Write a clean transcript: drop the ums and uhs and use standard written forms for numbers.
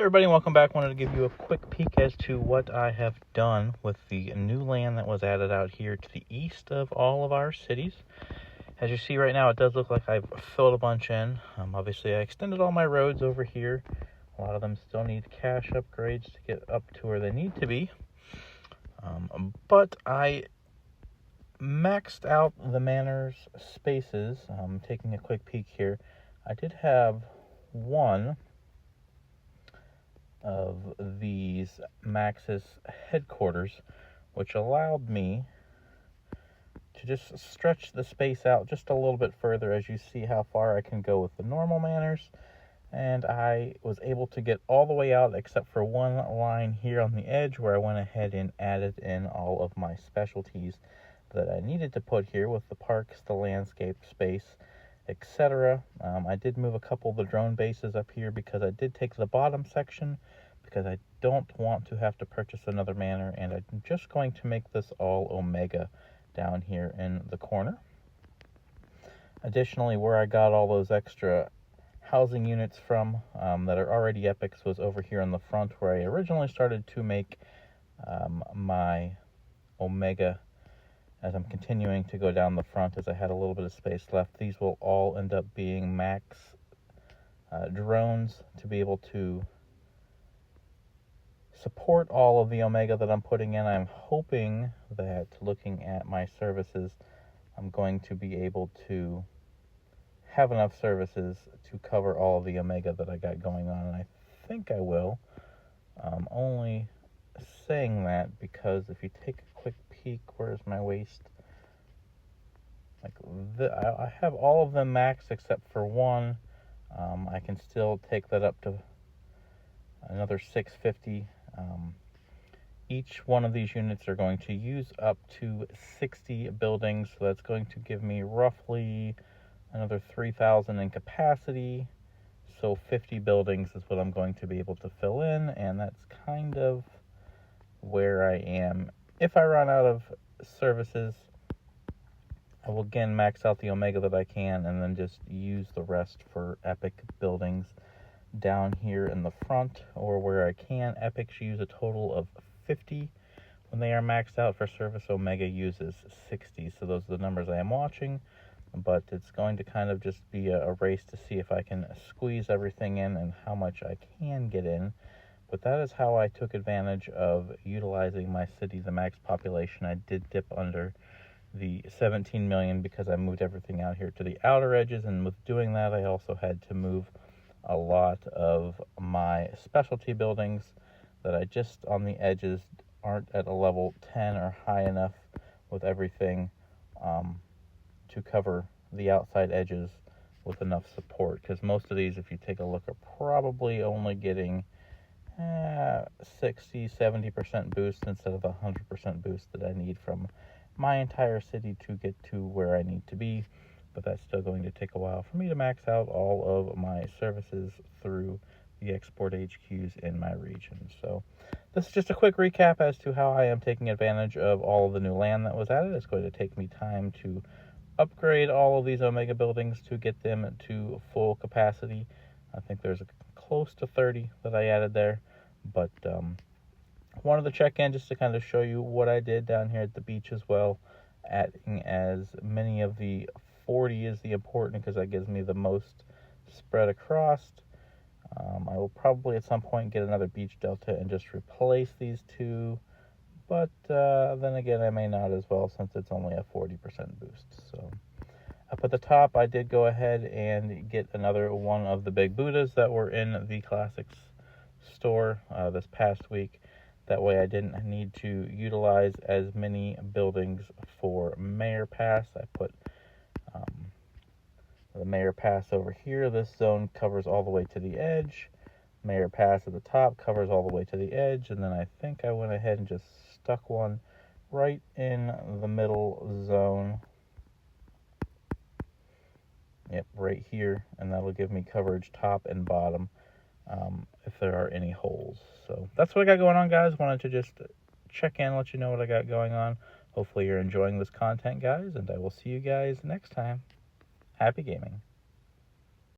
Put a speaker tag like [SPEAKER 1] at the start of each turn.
[SPEAKER 1] Everybody, welcome back. Wanted to give you a quick peek as to what I have done with the new land that was added out here to the east of all of our cities. As you see right now, it does look like I've filled a bunch in. Obviously, I extended all my roads over here. A lot of them still need cash upgrades to get up to where they need to be. But I maxed out the manor's spaces. Taking a quick peek here, I did have one of these Max's headquarters, which allowed me to just stretch the space out just a little bit further, as you see how far I can go with the normal manors. And I was able to get all the way out except for one line here on the edge where I went ahead and added in all of my specialties that I needed to put here with the parks, the landscape space, etc. I did move a couple of the drone bases up here because I did take the bottom section because I don't want to have to purchase another manor, and I'm just going to make this all Omega down here in the corner. Additionally, where I got all those extra housing units from that are already epics was over here in the front where I originally started to make my Omega. As I'm continuing to go down the front, as I had a little bit of space left, these will all end up being max drones to be able to support all of the Omega that I'm putting in. I'm hoping that, looking at my services, I'm going to be able to have enough services to cover all of the Omega that I got going on, and I think I will. Only saying that because if you take a quick peek, where's my waste? I have all of them maxed except for one. I can still take that up to another 650. Each one of these units are going to use up to 60 buildings, so that's going to give me roughly another 3,000 in capacity. So 50 buildings is what I'm going to be able to fill in, and that's kind of where I am. If I run out of services, I will again max out the Omega that I can and then just use the rest for epic buildings down here in the front, or where I can. Epics use a total of 50 when they are maxed out for service. Omega uses 60, so those are the numbers I am watching, but it's going to kind of just be a race to see if I can squeeze everything in and how much I can get in. But that is how I took advantage of utilizing my city, the max population. I did dip under the 17 million because I moved everything out here to the outer edges, and with doing that, I also had to move a lot of my specialty buildings that I just on the edges aren't at a level 10 or high enough with everything to cover the outside edges with enough support, because most of these, if you take a look, are probably only getting 60-70% boost instead of 100% boost that I need from my entire city to get to where I need to be. But that's still going to take a while for me to max out all of my services through the export HQs in my region. So this is just a quick recap as to how I am taking advantage of all of the new land that was added. It's going to take me time to upgrade all of these Omega buildings to get them to full capacity. I think there's close to 30 that I added there, but wanted to check in just to kind of show you what I did down here at the beach as well, adding as many of the 40 is the important because that gives me the most spread across. I will probably at some point get another beach delta and just replace these two, but then again I may not as well, since it's only a 40% boost. So up at the top, I did go ahead and get another one of the big Buddhas that were in the Classics store this past week. That way I didn't need to utilize as many buildings for Mayor Pass. I put the Mayor Pass over here. This zone covers all the way to the edge. Mayor Pass at the top covers all the way to the edge. And then I think I went ahead and just stuck one right in the middle zone. Yep, right here. And that'll give me coverage top and bottom if there are any holes. So that's what I got going on, guys. Wanted to just check in, let you know what I got going on. Hopefully you're enjoying this content, guys, and I will see you guys next time. Happy gaming.